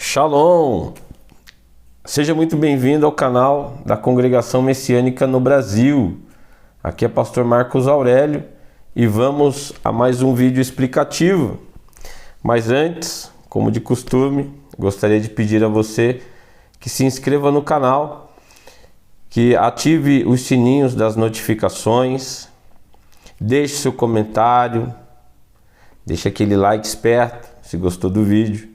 Shalom! Seja muito bem-vindo ao canal da Congregação Messiânica no Brasil. Aqui é Pastor Marcos Aurélio e vamos a mais um vídeo explicativo. Mas antes, como de costume, gostaria de pedir a você que se inscreva no canal, que ative os sininhos das notificações, deixe seu comentário, deixe aquele like esperto se gostou do vídeo.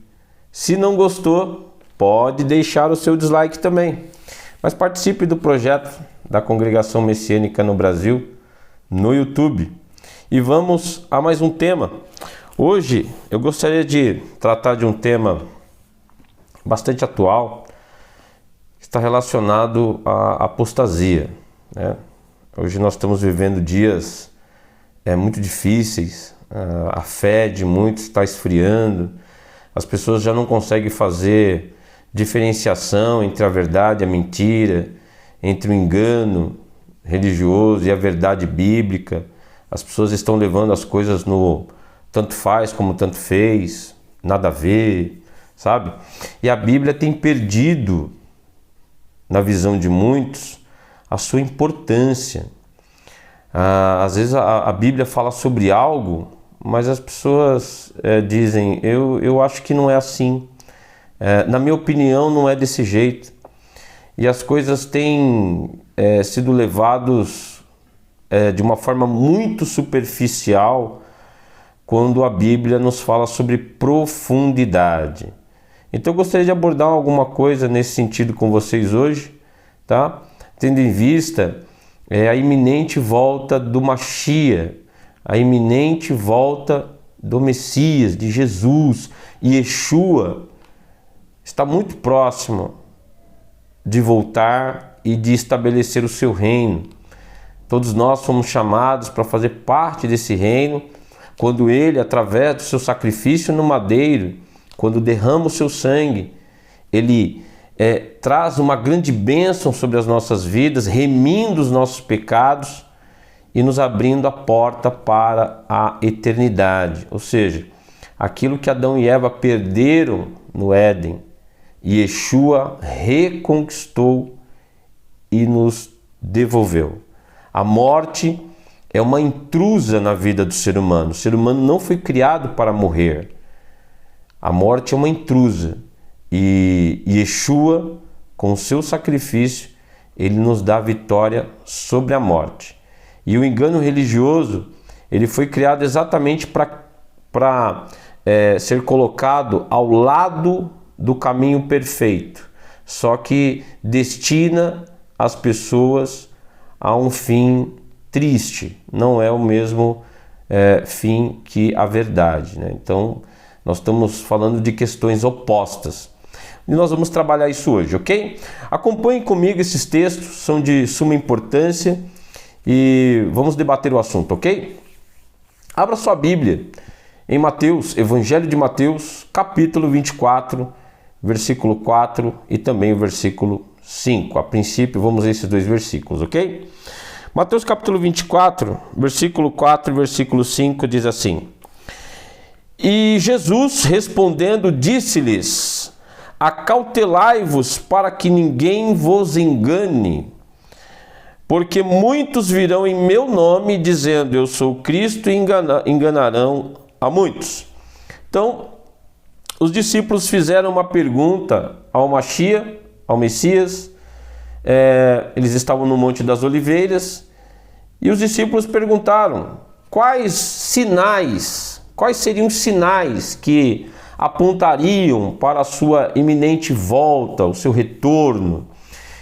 Se não gostou, pode deixar o seu dislike também. Mas participe do projeto da Congregação Messiânica no Brasil no YouTube. E vamos a mais um tema. Hoje eu gostaria de tratar de um tema bastante atual, que está relacionado à apostasia, né? Hoje nós estamos vivendo dias muito difíceis, a fé de muitos está esfriando. As pessoas já não conseguem fazer diferenciação entre a verdade e a mentira, entre o engano religioso e a verdade bíblica. As pessoas estão levando as coisas no tanto faz como tanto fez, nada a ver, sabe? E a Bíblia tem perdido, na visão de muitos, a sua importância. Às vezes a Bíblia fala sobre algo, mas as pessoas dizem, eu acho que não é assim, na minha opinião não é desse jeito, e as coisas têm sido levadas de uma forma muito superficial quando a Bíblia nos fala sobre profundidade. Então eu gostaria de abordar alguma coisa nesse sentido com vocês hoje, tá? Tendo em vista a iminente volta do Mashiach, a iminente volta do Messias, de Jesus. E Yeshua está muito próximo de voltar e de estabelecer o seu reino. Todos nós somos chamados para fazer parte desse reino, quando ele, através do seu sacrifício no madeiro, quando derrama o seu sangue, ele traz uma grande bênção sobre as nossas vidas, remindo os nossos pecados e nos abrindo a porta para a eternidade. Ou seja, aquilo que Adão e Eva perderam no Éden, Yeshua reconquistou e nos devolveu. A morte é uma intrusa na vida do ser humano. O ser humano não foi criado para morrer. A morte é uma intrusa. E Yeshua, com o seu sacrifício, ele nos dá vitória sobre a morte. E o engano religioso, ele foi criado exatamente para ser colocado ao lado do caminho perfeito, só que destina as pessoas a um fim triste, não é o mesmo fim que a verdade, né? Então, nós estamos falando de questões opostas. E nós vamos trabalhar isso hoje, ok? Acompanhe comigo esses textos, são de suma importância. E vamos debater o assunto, ok? Abra sua Bíblia em Mateus, Evangelho de Mateus, capítulo 24, versículo 4 e também o versículo 5. A princípio, vamos a esses dois versículos, ok? Mateus capítulo 24, versículo 4 e versículo 5 diz assim: E Jesus respondendo disse-lhes: Acautelai-vos para que ninguém vos engane. Porque muitos virão em meu nome dizendo, eu sou Cristo, e enganarão a muitos. Então, os discípulos fizeram uma pergunta ao Mashiach, ao Messias. Eles estavam no Monte das Oliveiras, e os discípulos perguntaram, quais seriam os sinais que apontariam para a sua iminente volta, o seu retorno?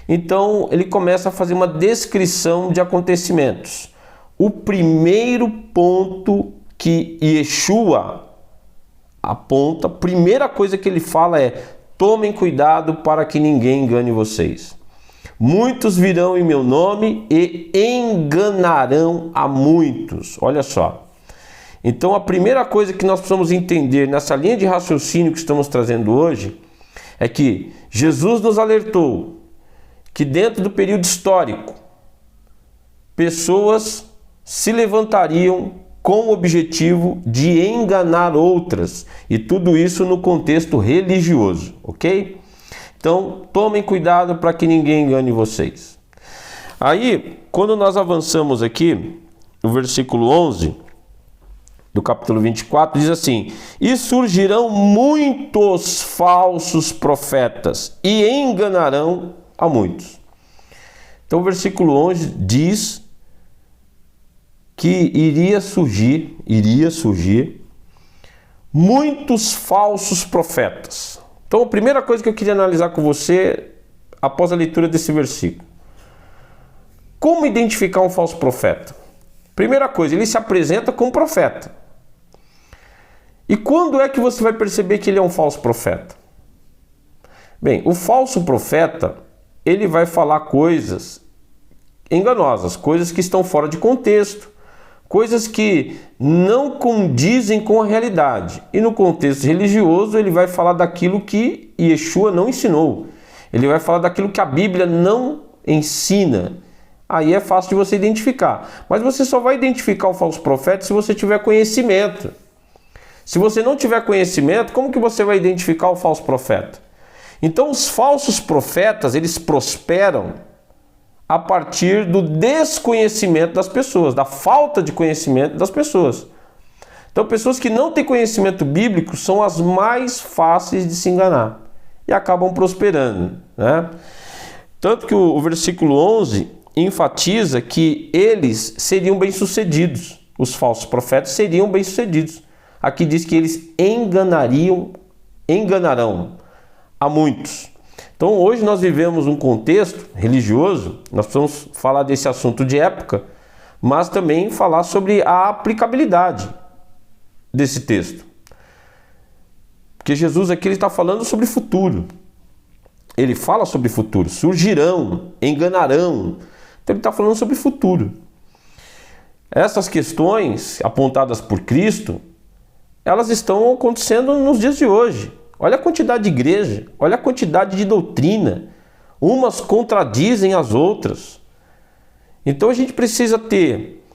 Então ele começa a fazer uma descrição de acontecimentos. O primeiro ponto que Yeshua aponta, a primeira coisa que ele fala é: tomem cuidado para que ninguém engane vocês. Muitos virão em meu nome e enganarão a muitos. Olha só. Então a primeira coisa que nós precisamos entender nessa linha de raciocínio que estamos trazendo hoje é que Jesus nos alertou que dentro do período histórico, pessoas se levantariam com o objetivo de enganar outras, e tudo isso no contexto religioso, ok? Então, tomem cuidado para que ninguém engane vocês. Aí, quando nós avançamos aqui, no versículo 11 do capítulo 24, diz assim: e surgirão muitos falsos profetas e enganarão a muitos. Então o versículo 11 diz que iria surgir muitos falsos profetas. Então a primeira coisa que eu queria analisar com você após a leitura desse versículo: como identificar um falso profeta? Primeira coisa, ele se apresenta como profeta. E quando é que você vai perceber que ele é um falso profeta? Bem, o falso profeta, ele vai falar coisas enganosas, coisas que estão fora de contexto, coisas que não condizem com a realidade. E no contexto religioso, ele vai falar daquilo que Yeshua não ensinou. Ele vai falar daquilo que a Bíblia não ensina. Aí é fácil de você identificar. Mas você só vai identificar o falso profeta se você tiver conhecimento. Se você não tiver conhecimento, como que você vai identificar o falso profeta? Então os falsos profetas, eles prosperam a partir do desconhecimento das pessoas, da falta de conhecimento das pessoas. Então pessoas que não têm conhecimento bíblico são as mais fáceis de se enganar e acabam prosperando, né? Tanto que o versículo 11 enfatiza que eles seriam bem-sucedidos, os falsos profetas seriam bem-sucedidos. Aqui diz que eles enganarão a muitos. Então hoje nós vivemos um contexto religioso, nós precisamos falar desse assunto de época, mas também falar sobre a aplicabilidade desse texto. Porque Jesus aqui está falando sobre futuro. Ele fala sobre futuro, surgirão, enganarão. Então ele está falando sobre futuro. Essas questões apontadas por Cristo, elas estão acontecendo nos dias de hoje. Olha a quantidade de igreja, olha a quantidade de doutrina. Umas contradizem as outras. Então a gente precisa ter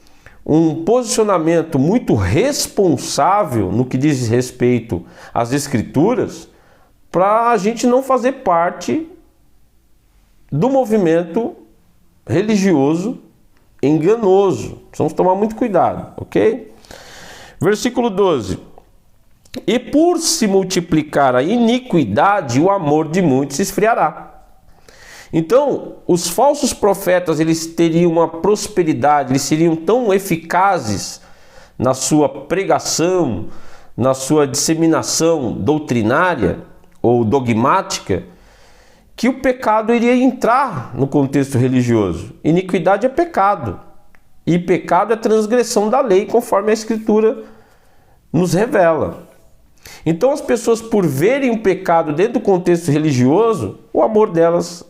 um posicionamento muito responsável no que diz respeito às Escrituras, para a gente não fazer parte do movimento religioso enganoso. Precisamos tomar muito cuidado, ok? Versículo 12. E por se multiplicar a iniquidade, o amor de muitos se esfriará. Então, os falsos profetas, eles teriam uma prosperidade, eles seriam tão eficazes na sua pregação, na sua disseminação doutrinária ou dogmática, que o pecado iria entrar no contexto religioso. Iniquidade é pecado, e pecado é transgressão da lei, conforme a Escritura nos revela. Então as pessoas, por verem o pecado dentro do contexto religioso, o amor delas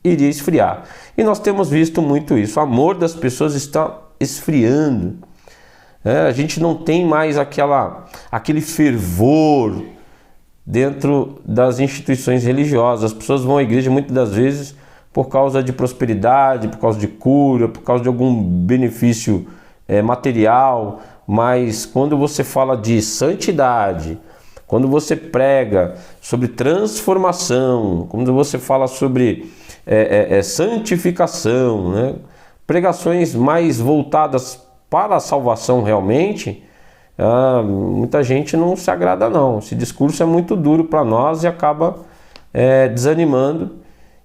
iria esfriar. E nós temos visto muito isso. O amor das pessoas está esfriando. A gente não tem mais aquele fervor dentro das instituições religiosas. As pessoas vão à igreja muitas das vezes por causa de prosperidade, por causa de cura, por causa de algum benefício material. Mas quando você fala de santidade, quando você prega sobre transformação, quando você fala sobre santificação, né? Pregações mais voltadas para a salvação realmente, muita gente não se agrada não. Esse discurso é muito duro para nós e acaba desanimando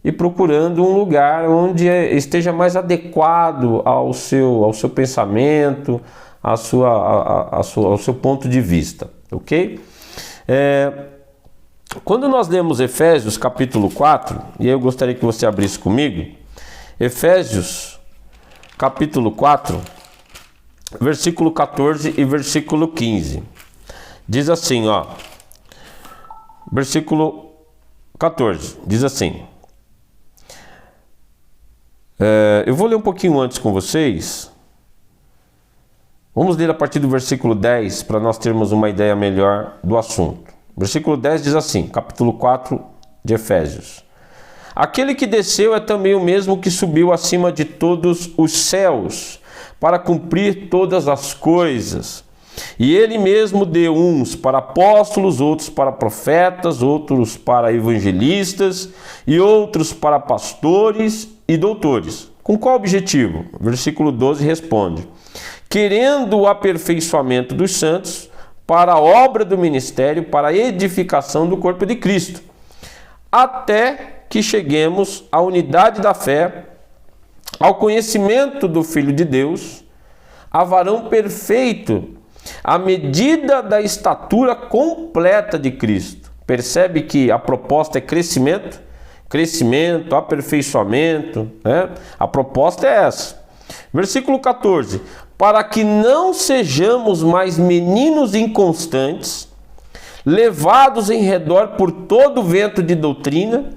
e procurando um lugar onde esteja mais adequado ao seu pensamento, ao seu ponto de vista, ok? Quando nós lemos Efésios capítulo 4, e eu gostaria que você abrisse comigo, Efésios capítulo 4, versículo 14 e versículo 15, diz assim, versículo 14, diz assim, eu vou ler um pouquinho antes com vocês. Vamos ler a partir do versículo 10 para nós termos uma ideia melhor do assunto. Versículo 10 diz assim, capítulo 4 de Efésios. Aquele que desceu é também o mesmo que subiu acima de todos os céus para cumprir todas as coisas. E ele mesmo deu uns para apóstolos, outros para profetas, outros para evangelistas e outros para pastores e doutores. Com qual objetivo? Versículo 12 responde: querendo o aperfeiçoamento dos santos para a obra do ministério, para a edificação do corpo de Cristo, até que cheguemos à unidade da fé, ao conhecimento do Filho de Deus, a varão perfeito, à medida da estatura completa de Cristo. Percebe que a proposta é crescimento, aperfeiçoamento, né? A proposta é essa. Versículo 14: para que não sejamos mais meninos inconstantes, levados em redor por todo o vento de doutrina,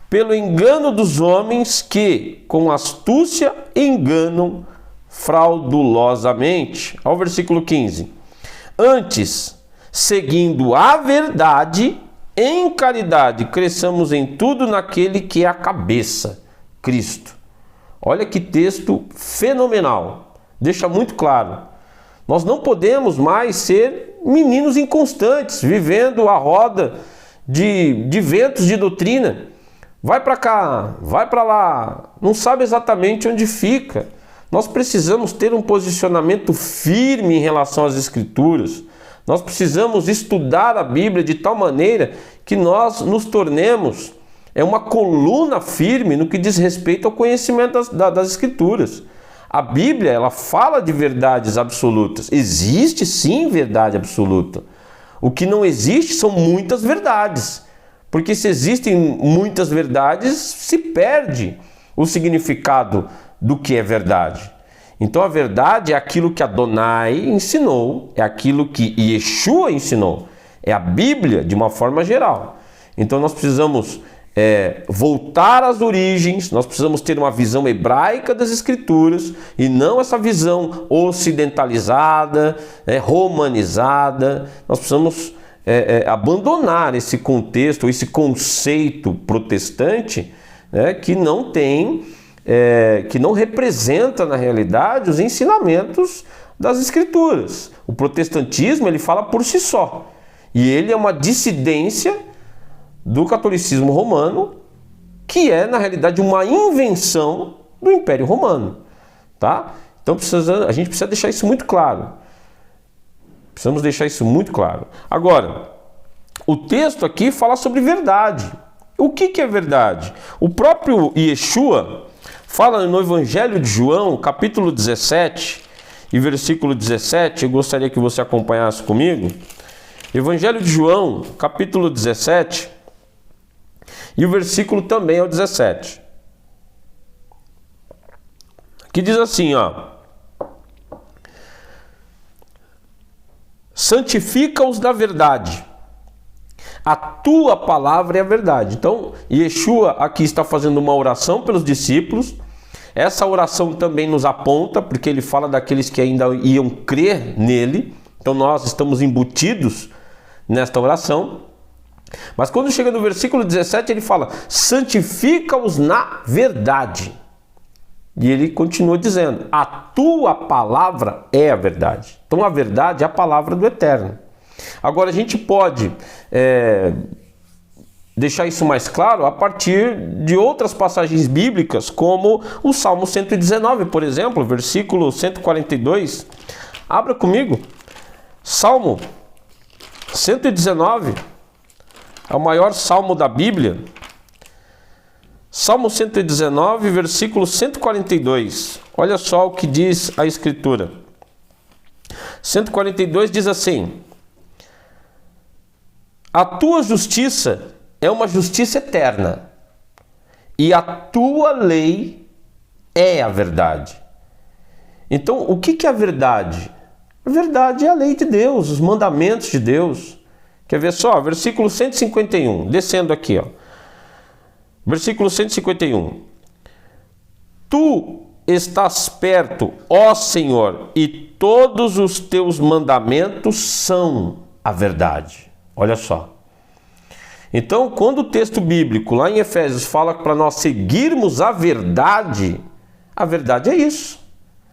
pelo engano dos homens que, com astúcia, enganam fraudulosamente. Ao versículo 15: antes, seguindo a verdade, em caridade, cresçamos em tudo naquele que é a cabeça, Cristo. Olha que texto fenomenal, deixa muito claro. Nós não podemos mais ser meninos inconstantes, vivendo a roda de ventos de doutrina. Vai para cá, vai para lá, não sabe exatamente onde fica. Nós precisamos ter um posicionamento firme em relação às Escrituras. Nós precisamos estudar a Bíblia de tal maneira que nós nos tornemos uma coluna firme no que diz respeito ao conhecimento das Escrituras. A Bíblia, ela fala de verdades absolutas. Existe sim verdade absoluta. O que não existe são muitas verdades. Porque se existem muitas verdades, se perde o significado do que é verdade. Então a verdade é aquilo que Adonai ensinou, é aquilo que Yeshua ensinou, é a Bíblia de uma forma geral. Então nós precisamos voltar às origens, nós precisamos ter uma visão hebraica das Escrituras e não essa visão ocidentalizada, romanizada. Nós precisamos abandonar esse contexto, esse conceito protestante, que não tem, que não representa na realidade os ensinamentos das Escrituras. O protestantismo, ele fala por si só, e ele é uma dissidência do catolicismo romano, que é na realidade uma invenção do Império Romano, tá? Então a gente precisa deixar isso muito claro. Precisamos deixar isso muito claro. Agora, o texto aqui fala sobre verdade. O que é verdade? O próprio Yeshua fala no Evangelho de João, capítulo 17 e versículo 17, eu gostaria que você acompanhasse comigo. Evangelho de João, capítulo 17, e o versículo também é o 17. Que diz assim, ó: santifica-os na verdade, a tua palavra é a verdade. Então, Yeshua aqui está fazendo uma oração pelos discípulos. Essa oração também nos aponta, porque ele fala daqueles que ainda iam crer nele. Então nós estamos embutidos nesta oração. Mas quando chega no versículo 17, ele fala: santifica-os na verdade. E ele continua dizendo: a tua palavra é a verdade. Então a verdade é a palavra do Eterno. Agora a gente pode deixar isso mais claro a partir de outras passagens bíblicas, como o Salmo 119, por exemplo, versículo 142. Abra comigo. Salmo 119 é o maior salmo da Bíblia. Salmo 119, versículo 142. Olha só o que diz a Escritura. 142 diz assim: a tua justiça é uma justiça eterna, e a tua lei é a verdade. Então, o que é a verdade? A verdade é a lei de Deus, os mandamentos de Deus. Quer ver só? Versículo 151, descendo aqui, ó. Versículo 151. Tu estás perto, ó Senhor, e todos os teus mandamentos são a verdade. Olha só. Então, quando o texto bíblico lá em Efésios fala para nós seguirmos a verdade é isso.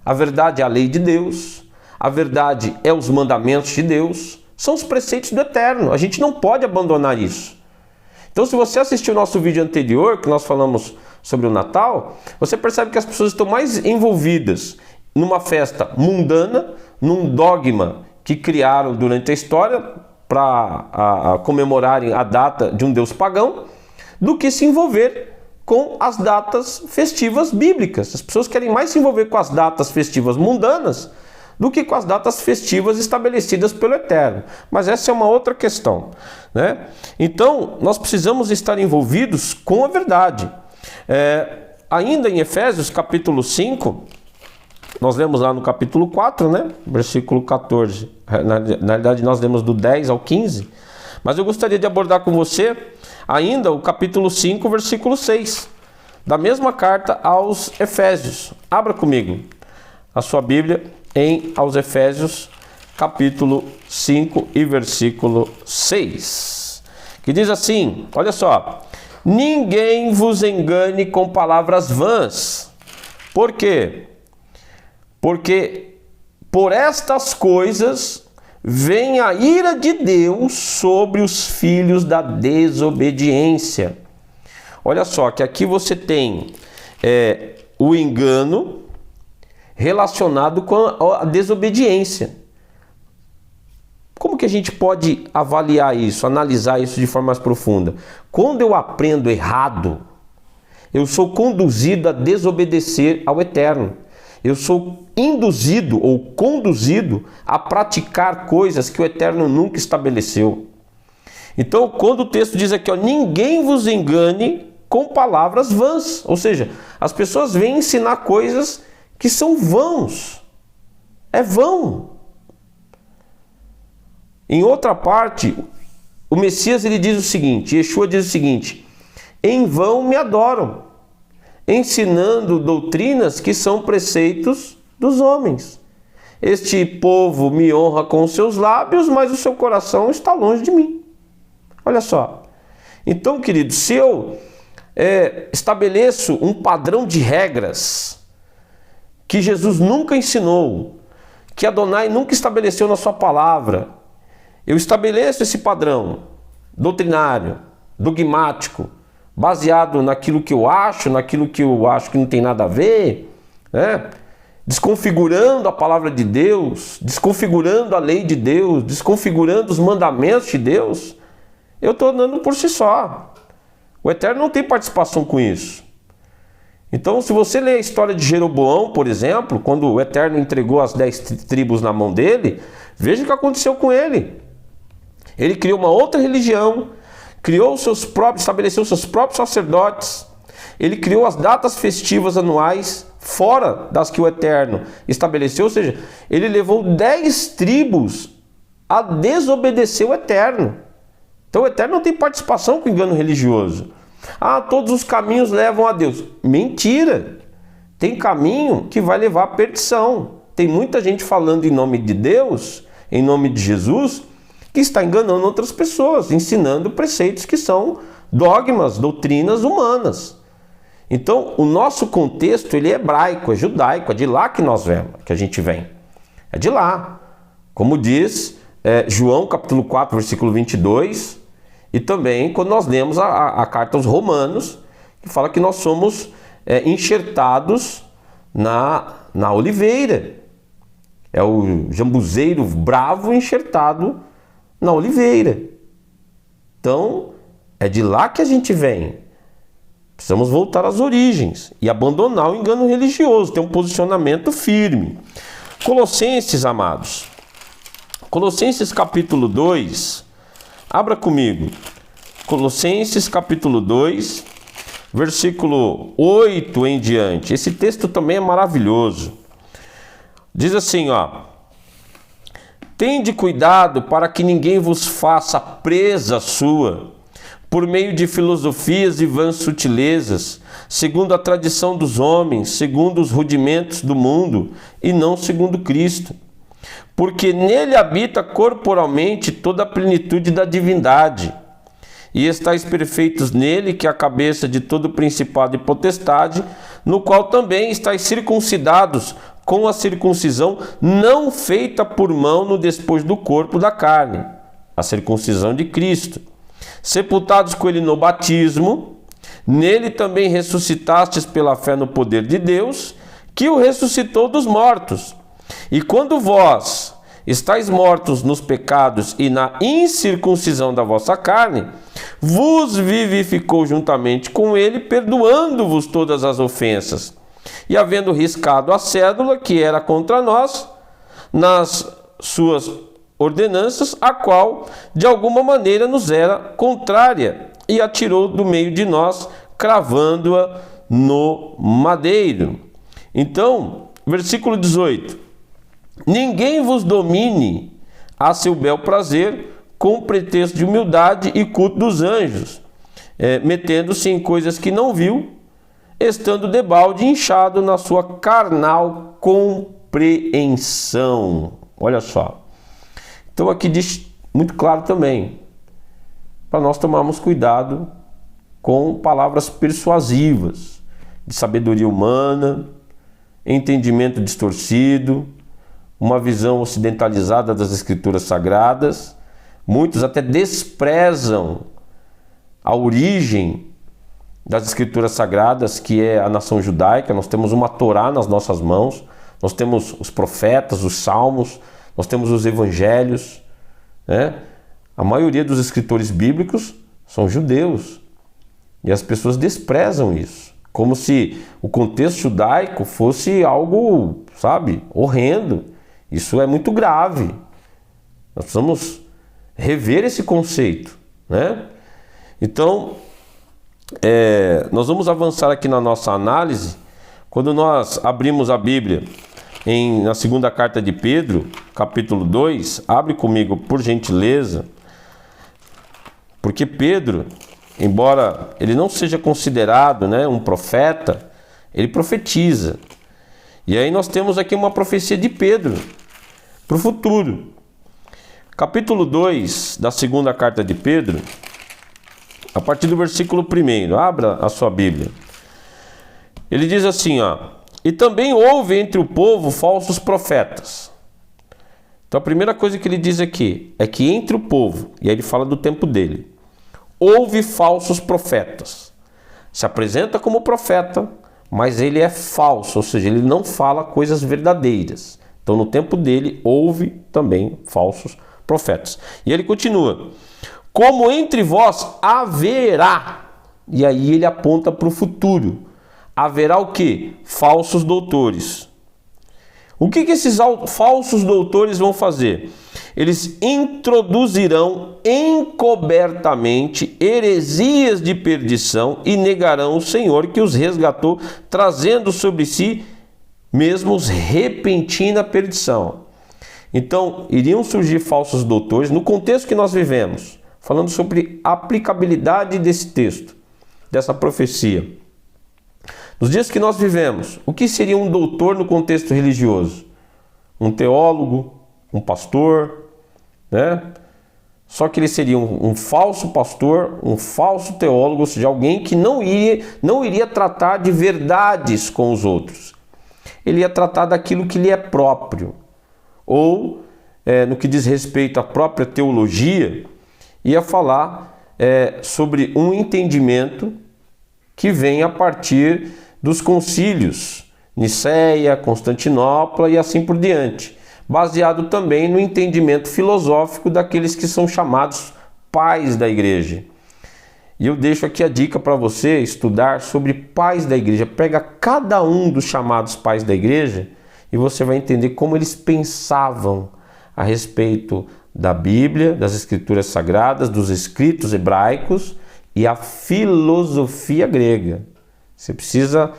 A verdade é a lei de Deus, a verdade é os mandamentos de Deus, são os preceitos do Eterno. A gente não pode abandonar isso. Então, se você assistiu o nosso vídeo anterior, que nós falamos sobre o Natal, você percebe que as pessoas estão mais envolvidas numa festa mundana, num dogma que criaram durante a história para comemorarem a data de um Deus pagão, do que se envolver com as datas festivas bíblicas. As pessoas querem mais se envolver com as datas festivas mundanas do que com as datas festivas estabelecidas pelo Eterno. Mas essa é uma outra questão, né? Então, nós precisamos estar envolvidos com a verdade. Ainda em Efésios, capítulo 5, nós lemos lá no capítulo 4, né? Versículo 14. Na verdade, nós lemos do 10 ao 15. Mas eu gostaria de abordar com você ainda o capítulo 5, versículo 6, da mesma carta aos Efésios. Abra comigo a sua Bíblia aos Efésios, capítulo 5 e versículo 6, que diz assim, olha só: ninguém vos engane com palavras vãs. Por quê? Porque por estas coisas vem a ira de Deus sobre os filhos da desobediência. Olha só, que aqui você tem o engano relacionado com a desobediência. Como que a gente pode avaliar isso, analisar isso de forma mais profunda? Quando eu aprendo errado, eu sou conduzido a desobedecer ao Eterno. Eu sou induzido ou conduzido a praticar coisas que o Eterno nunca estabeleceu. Então, quando o texto diz aqui, ninguém vos engane com palavras vãs. Ou seja, as pessoas vêm ensinar coisas que são vãos. É vão. Em outra parte, o Messias ele diz o seguinte, Yeshua diz o seguinte: em vão me adoram, ensinando doutrinas que são preceitos dos homens. Este povo me honra com os seus lábios, mas o seu coração está longe de mim. Olha só. Então, querido, se eu estabeleço um padrão de regras que Jesus nunca ensinou, que Adonai nunca estabeleceu na sua palavra, eu estabeleço esse padrão doutrinário, dogmático, baseado naquilo que eu acho que não tem nada a ver, né? Desconfigurando a palavra de Deus, desconfigurando a lei de Deus, desconfigurando os mandamentos de Deus, eu estou andando por si só. O Eterno não tem participação com isso. Então, se você ler a história de Jeroboão, por exemplo, quando o Eterno entregou as 10 tribos na mão dele, veja o que aconteceu com ele. Ele criou uma outra religião, estabeleceu seus próprios sacerdotes, ele criou as datas festivas anuais fora das que o Eterno estabeleceu, ou seja, ele levou 10 tribos a desobedecer o Eterno. Então o Eterno não tem participação com o engano religioso. Todos os caminhos levam a Deus. Mentira! Tem caminho que vai levar à perdição. Tem muita gente falando em nome de Deus, em nome de Jesus, que está enganando outras pessoas, ensinando preceitos que são dogmas, doutrinas humanas. Então, o nosso contexto ele é hebraico, é judaico, é de lá que a gente vem. É de lá. Como diz João capítulo 4, versículo 22, e também quando nós lemos a carta aos Romanos, que fala que nós somos enxertados na oliveira. É o jambuzeiro bravo enxertado na oliveira. Então, é de lá que a gente vem. Precisamos voltar às origens e abandonar o engano religioso, ter um posicionamento firme. Colossenses, amados. Colossenses capítulo 2. Abra comigo. Colossenses capítulo 2, versículo 8 em diante. Esse texto também é maravilhoso. Diz assim, tende cuidado para que ninguém vos faça presa sua, por meio de filosofias e vãs sutilezas, segundo a tradição dos homens, segundo os rudimentos do mundo, e não segundo Cristo. Porque nele habita corporalmente toda a plenitude da divindade, e estáis perfeitos nele, que é a cabeça de todo principado e potestade, no qual também estáis circuncidados com a circuncisão não feita por mão no despojo do corpo da carne, a circuncisão de Cristo. Sepultados com ele no batismo, nele também ressuscitastes pela fé no poder de Deus, que o ressuscitou dos mortos. E quando vós estáis mortos nos pecados e na incircuncisão da vossa carne, vos vivificou juntamente com ele, perdoando-vos todas as ofensas, e havendo riscado a cédula que era contra nós, nas suas ordenanças, a qual de alguma maneira nos era contrária, e a tirou do meio de nós, cravando-a no madeiro. Então, versículo 18: ninguém vos domine a seu bel prazer, com pretexto de humildade e culto dos anjos, metendo-se em coisas que não viu, estando debalde inchado na sua carnal compreensão. Olha só. Então aqui diz muito claro também, para nós tomarmos cuidado com palavras persuasivas, de sabedoria humana, entendimento distorcido, uma visão ocidentalizada das Escrituras Sagradas. Muitos até desprezam a origem das Escrituras Sagradas, que é a nação judaica. Nós temos uma Torá nas nossas mãos, nós temos os profetas, os salmos, nós temos os evangelhos, né? A maioria dos escritores bíblicos são judeus, e as pessoas desprezam isso, como se o contexto judaico fosse algo, sabe, horrendo. Isso é muito grave. Nós precisamos rever esse conceito, né? Então, nós vamos avançar aqui na nossa análise. Quando nós abrimos a Bíblia na segunda carta de Pedro, capítulo 2, abre comigo, por gentileza, porque Pedro, embora ele não seja considerado, né, um profeta, ele profetiza. E aí nós temos aqui uma profecia de Pedro para o futuro. Capítulo 2 da segunda carta de Pedro, a partir do versículo 1, abra a sua Bíblia. Ele diz assim, ó: e também houve entre o povo falsos profetas. Então a primeira coisa que ele diz aqui é que entre o povo, e aí ele fala do tempo dele, houve falsos profetas. Se apresenta como profeta, mas ele é falso, ou seja, ele não fala coisas verdadeiras. Então no tempo dele houve também falsos profetas. E ele continua: como entre vós haverá, e aí ele aponta para o futuro, haverá o que? Falsos doutores. O que esses falsos doutores vão fazer? Eles introduzirão encobertamente heresias de perdição e negarão o Senhor que os resgatou, trazendo sobre si mesmos repentina perdição. Então, iriam surgir falsos doutores no contexto que nós vivemos, falando sobre a aplicabilidade desse texto, dessa profecia. Nos dias que nós vivemos, o que seria um doutor no contexto religioso? Um teólogo, um pastor, né? Só que ele seria um falso pastor, um falso teólogo, ou seja, alguém que não iria tratar de verdades com os outros. Ele ia tratar daquilo que lhe é próprio. Ou, no que diz respeito à própria teologia, ia falar sobre um entendimento que vem a partir dos concílios, Niceia, Constantinopla e assim por diante, baseado também no entendimento filosófico daqueles que são chamados pais da igreja. E eu deixo aqui a dica para você estudar sobre pais da igreja. Pega cada um dos chamados pais da igreja e você vai entender como eles pensavam a respeito da Bíblia, das Escrituras Sagradas, dos escritos hebraicos e a filosofia grega. Você precisa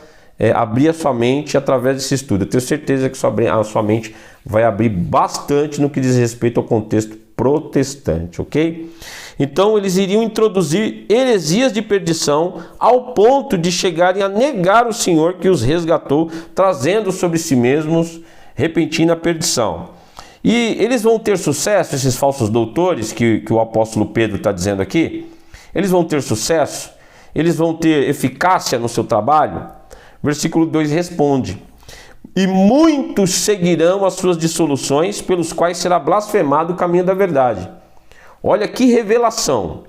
abrir a sua mente através desse estudo. Eu tenho certeza que a sua mente vai abrir bastante no que diz respeito ao contexto protestante, ok? Então eles iriam introduzir heresias de perdição ao ponto de chegarem a negar o Senhor que os resgatou, trazendo sobre si mesmos repentina perdição. E eles vão ter sucesso, esses falsos doutores que o apóstolo Pedro está dizendo aqui? Eles vão ter sucesso? Eles vão ter eficácia no seu trabalho? Versículo 2 responde: e muitos seguirão as suas dissoluções, pelos quais será blasfemado o caminho da verdade. Olha que revelação.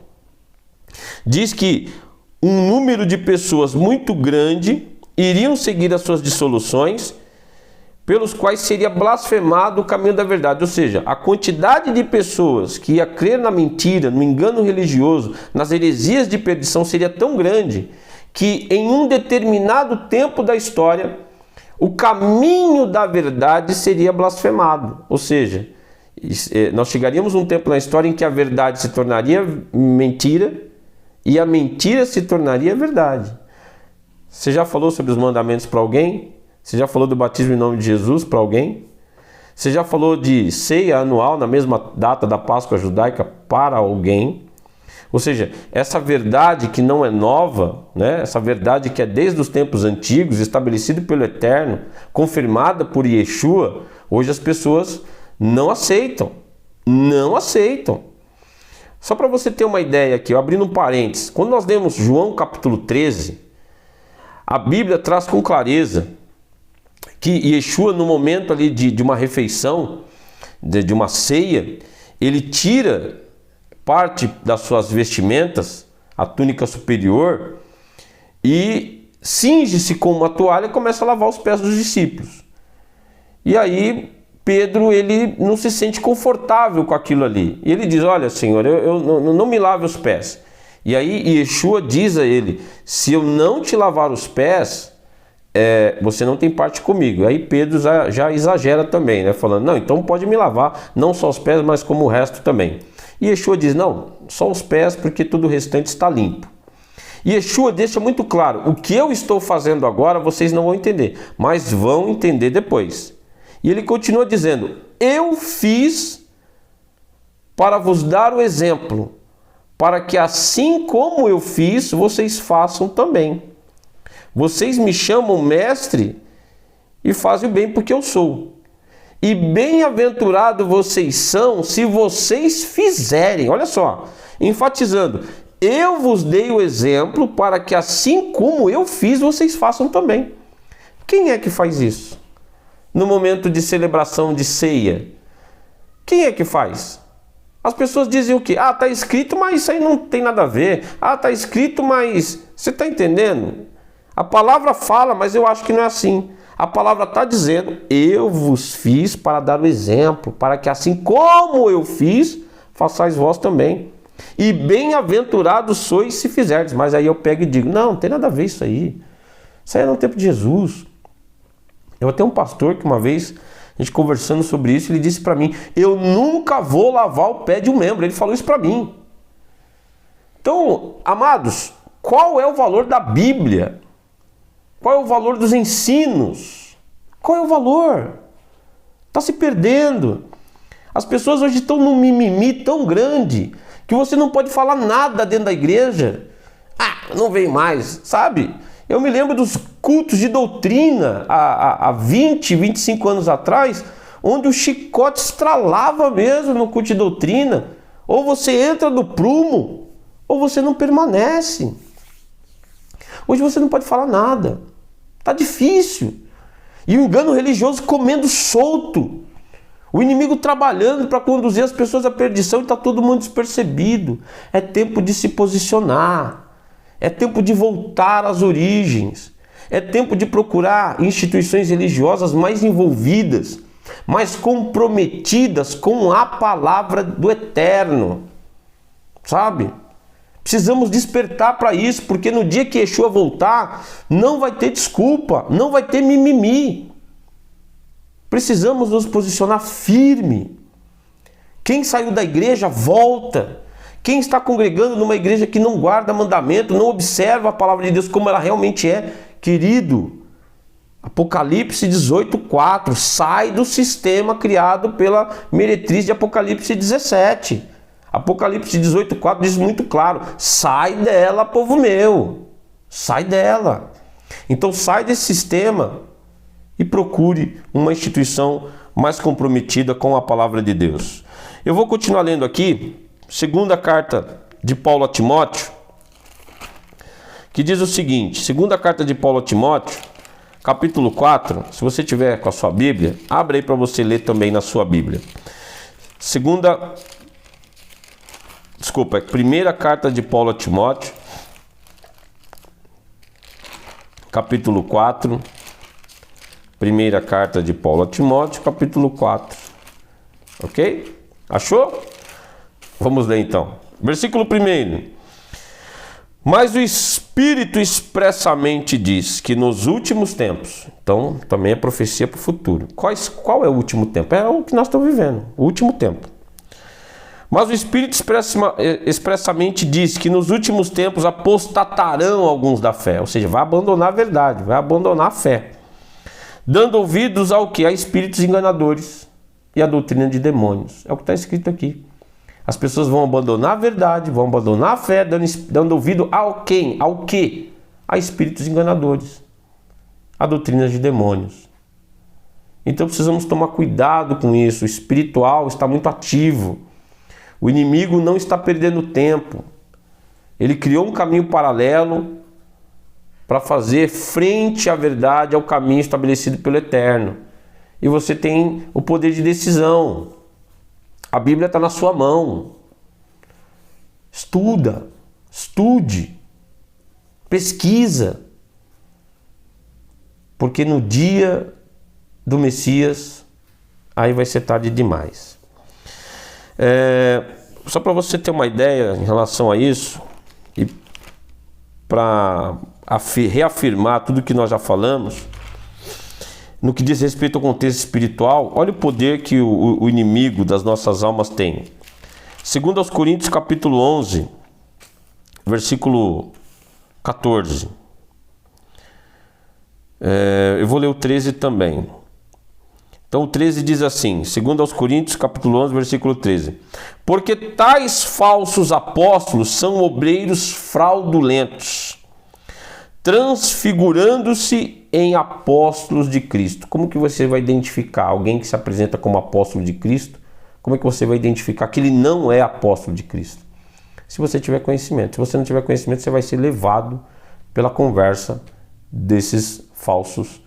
Diz que um número de pessoas muito grande iriam seguir as suas dissoluções, pelos quais seria blasfemado o caminho da verdade. Ou seja, a quantidade de pessoas que ia crer na mentira, no engano religioso, nas heresias de perdição seria tão grande que em um determinado tempo da história o caminho da verdade seria blasfemado. Ou seja, nós chegaríamos a um tempo na história em que a verdade se tornaria mentira e a mentira se tornaria verdade. Você já falou sobre os mandamentos para alguém? Você já falou do batismo em nome de Jesus para alguém? Você já falou de ceia anual na mesma data da Páscoa judaica para alguém? Ou seja, essa verdade que não é nova, né? Essa verdade que é desde os tempos antigos, estabelecida pelo Eterno, confirmada por Yeshua, hoje as pessoas não aceitam. Não aceitam. Só para você ter uma ideia aqui, abrindo um parênteses, quando nós lemos João capítulo 13, a Bíblia traz com clareza que Yeshua, no momento ali de uma refeição, de uma ceia, ele tira parte das suas vestimentas, a túnica superior, e cinge-se com uma toalha e começa a lavar os pés dos discípulos. E aí Pedro, ele não se sente confortável com aquilo ali. E ele diz: olha, Senhor, eu não me lave os pés. E aí Yeshua diz a ele: se eu não te lavar os pés, você não tem parte comigo. Aí Pedro já exagera também, né? Falando: não, então pode me lavar, não só os pés, mas como o resto também. E Yeshua diz: não, só os pés, porque tudo o restante está limpo. E Yeshua deixa muito claro: o que eu estou fazendo agora vocês não vão entender, mas vão entender depois. E ele continua dizendo: eu fiz para vos dar o exemplo, para que assim como eu fiz, vocês façam também. Vocês me chamam mestre e fazem o bem porque eu sou. E bem-aventurado vocês são se vocês fizerem. Olha só, enfatizando: eu vos dei o exemplo para que assim como eu fiz, vocês façam também. Quem é que faz isso? No momento de celebração de ceia, quem é que faz? As pessoas dizem o quê? Ah, está escrito, mas isso aí não tem nada a ver. Ah, está escrito, mas... Você está entendendo? A palavra fala, mas eu acho que não é assim. A palavra está dizendo: eu vos fiz para dar o exemplo, para que assim como eu fiz, façais vós também. E bem-aventurados sois se fizerdes. Mas aí eu pego e digo: não tem nada a ver isso aí. Isso aí é no tempo de Jesus. Eu tenho um pastor que uma vez, a gente conversando sobre isso, ele disse para mim: eu nunca vou lavar o pé de um membro. Ele falou isso para mim. Então, amados, qual é o valor da Bíblia? Qual é o valor dos ensinos? Qual é o valor? Está se perdendo. As pessoas hoje estão num mimimi tão grande que você não pode falar nada dentro da igreja. Ah, não vem mais, sabe? Eu me lembro dos cultos de doutrina há 20, 25 anos atrás, onde o chicote estralava mesmo no culto de doutrina. Ou você entra no prumo, ou você não permanece. Hoje você não pode falar nada. Está difícil. E o engano religioso comendo solto. O inimigo trabalhando para conduzir as pessoas à perdição e está todo mundo despercebido. É tempo de se posicionar. É tempo de voltar às origens. É tempo de procurar instituições religiosas mais envolvidas, mais comprometidas com a palavra do Eterno. Sabe? Precisamos despertar para isso, porque no dia que Yeshua voltar, não vai ter desculpa, não vai ter mimimi. Precisamos nos posicionar firme. Quem saiu da igreja, volta. Quem está congregando numa igreja que não guarda mandamento, não observa a palavra de Deus como ela realmente é, querido, Apocalipse 18:4, sai do sistema criado pela meretriz de Apocalipse 17. Apocalipse 18:4 diz muito claro: sai dela, povo meu, sai dela. Então sai desse sistema e procure uma instituição mais comprometida com a palavra de Deus. Eu vou continuar lendo aqui, segunda carta de Paulo a Timóteo, que diz o seguinte, segunda carta de Paulo a Timóteo, capítulo 4, se você tiver com a sua Bíblia, abre aí para você ler também na sua Bíblia. Primeira carta de Paulo a Timóteo, capítulo 4. Primeira carta de Paulo a Timóteo, capítulo 4. Ok? Achou? Vamos ler então. Versículo 1. Mas o Espírito expressamente diz que nos últimos tempos, então também é profecia para o futuro. Qual é o último tempo? É o que nós estamos vivendo, o último tempo. Mas o Espírito expressamente diz que nos últimos tempos apostatarão alguns da fé, ou seja, vai abandonar a verdade, vai abandonar a fé, dando ouvidos ao que? A espíritos enganadores e a doutrina de demônios. É o que está escrito aqui. As pessoas vão abandonar a verdade, vão abandonar a fé, dando ouvido ao quem? Ao que? A espíritos enganadores, a doutrina de demônios. Então precisamos tomar cuidado com isso. O espiritual está muito ativo. O inimigo não está perdendo tempo. Ele criou um caminho paralelo para fazer frente à verdade, ao caminho estabelecido pelo Eterno. E você tem o poder de decisão. A Bíblia está na sua mão. Estude, pesquisa. Porque no dia do Messias, aí vai ser tarde demais. Só para você ter uma ideia em relação a isso, e para reafirmar tudo que nós já falamos, no que diz respeito ao contexto espiritual, olha o poder que o inimigo das nossas almas tem. Segundo aos Coríntios, capítulo 11, versículo 14. Eu vou ler o 13 também. Então o 13 diz assim, segundo aos Coríntios, capítulo 11, versículo 13. Porque tais falsos apóstolos são obreiros fraudulentos, transfigurando-se em apóstolos de Cristo. Como que você vai identificar alguém que se apresenta como apóstolo de Cristo? Como é que você vai identificar que ele não é apóstolo de Cristo? Se você tiver conhecimento. Se você não tiver conhecimento, você vai ser levado pela conversa desses falsos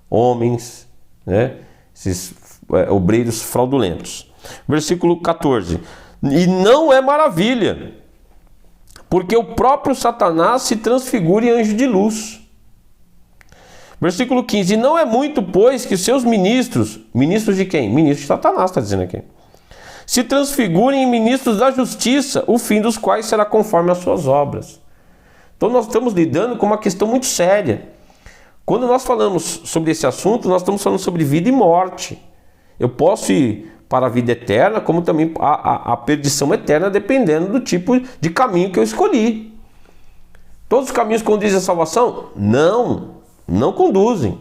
homens, né? Esses obreiros fraudulentos. Versículo 14. E não é maravilha, porque o próprio Satanás se transfigura em anjo de luz. Versículo 15. E não é muito, pois, que seus ministros de quem? Ministros de Satanás, está dizendo aqui. Se transfigurem em ministros da justiça, o fim dos quais será conforme as suas obras. Então nós estamos lidando com uma questão muito séria. Quando nós falamos sobre esse assunto, nós estamos falando sobre vida e morte. Eu posso ir para a vida eterna, como também a perdição eterna, dependendo do tipo de caminho que eu escolhi. Todos os caminhos conduzem à salvação? Não conduzem.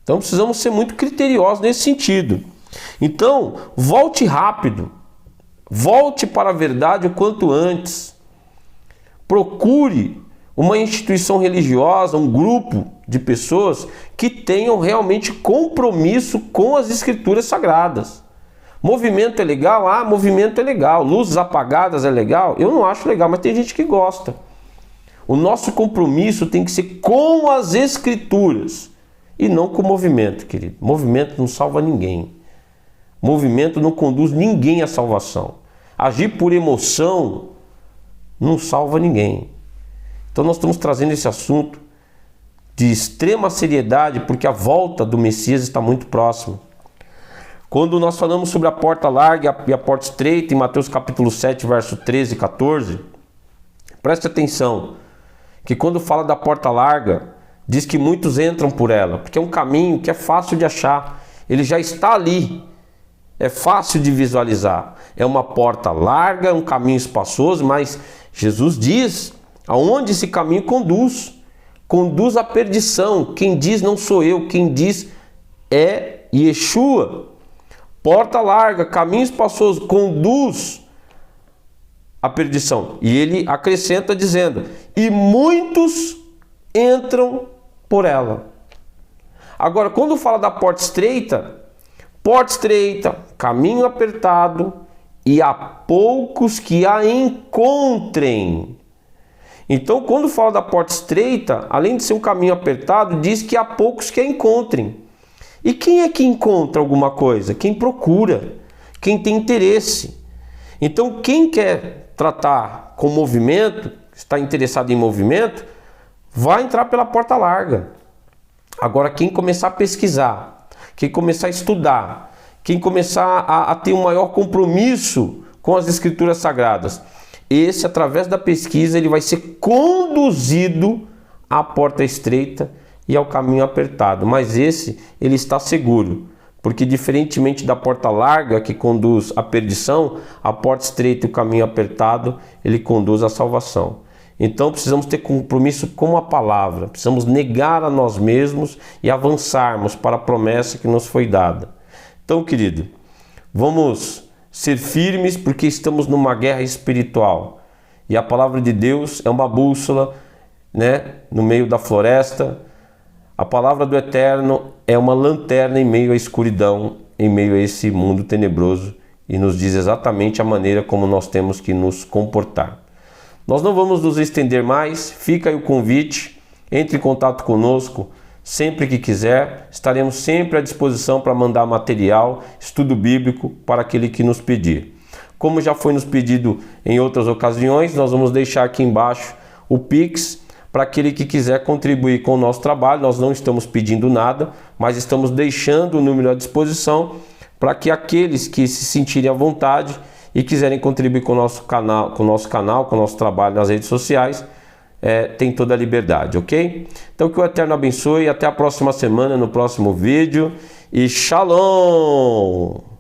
Então precisamos ser muito criteriosos nesse sentido. Então, volte rápido. Volte para a verdade o quanto antes. Procure uma instituição religiosa, um grupo de pessoas que tenham realmente compromisso com as escrituras sagradas. Movimento é legal? Ah, movimento é legal. Luzes apagadas é legal? Eu não acho legal, mas tem gente que gosta. O nosso compromisso tem que ser com as escrituras e não com o movimento, querido. Movimento não salva ninguém. Movimento não conduz ninguém à salvação. Agir por emoção não salva ninguém. Então nós estamos trazendo esse assunto de extrema seriedade, porque a volta do Messias está muito próxima. Quando nós falamos sobre a porta larga e a porta estreita, em Mateus capítulo 7, verso 13 e 14, preste atenção, que quando fala da porta larga, diz que muitos entram por ela, porque é um caminho que é fácil de achar, ele já está ali, é fácil de visualizar, é uma porta larga, um caminho espaçoso, mas Jesus diz aonde esse caminho conduz à perdição. Quem diz não sou eu, quem diz é Yeshua. Porta larga, caminho espaçoso, conduz à perdição. E ele acrescenta dizendo, e muitos entram por ela. Agora, quando fala da porta estreita, caminho apertado, e há poucos que a encontrem. Então, quando fala da porta estreita, além de ser um caminho apertado, diz que há poucos que a encontrem. E quem é que encontra alguma coisa? Quem procura, quem tem interesse. Então, quem quer tratar com movimento, está interessado em movimento, vai entrar pela porta larga. Agora, quem começar a pesquisar, quem começar a estudar, quem começar a ter um maior compromisso com as Escrituras Sagradas, esse, através da pesquisa, ele vai ser conduzido à porta estreita e ao caminho apertado. Mas esse, ele está seguro, porque diferentemente da porta larga, que conduz à perdição, a porta estreita e o caminho apertado, ele conduz à salvação. Então precisamos ter compromisso com a palavra, precisamos negar a nós mesmos e avançarmos para a promessa que nos foi dada. Então, querido, vamos ser firmes, porque estamos numa guerra espiritual. E a palavra de Deus é uma bússola, no meio da floresta. A palavra do Eterno é uma lanterna em meio à escuridão, em meio a esse mundo tenebroso, e nos diz exatamente a maneira como nós temos que nos comportar. Nós não vamos nos estender mais, fica aí o convite, entre em contato conosco sempre que quiser, estaremos sempre à disposição para mandar material, estudo bíblico para aquele que nos pedir. Como já foi nos pedido em outras ocasiões, nós vamos deixar aqui embaixo o Pix para aquele que quiser contribuir com o nosso trabalho. Nós não estamos pedindo nada, mas estamos deixando o número à disposição para que aqueles que se sentirem à vontade e quiserem contribuir com o nosso canal, com o nosso trabalho nas redes sociais, tem toda a liberdade, ok? Então que o Eterno abençoe, até a próxima semana, no próximo vídeo, e Shalom!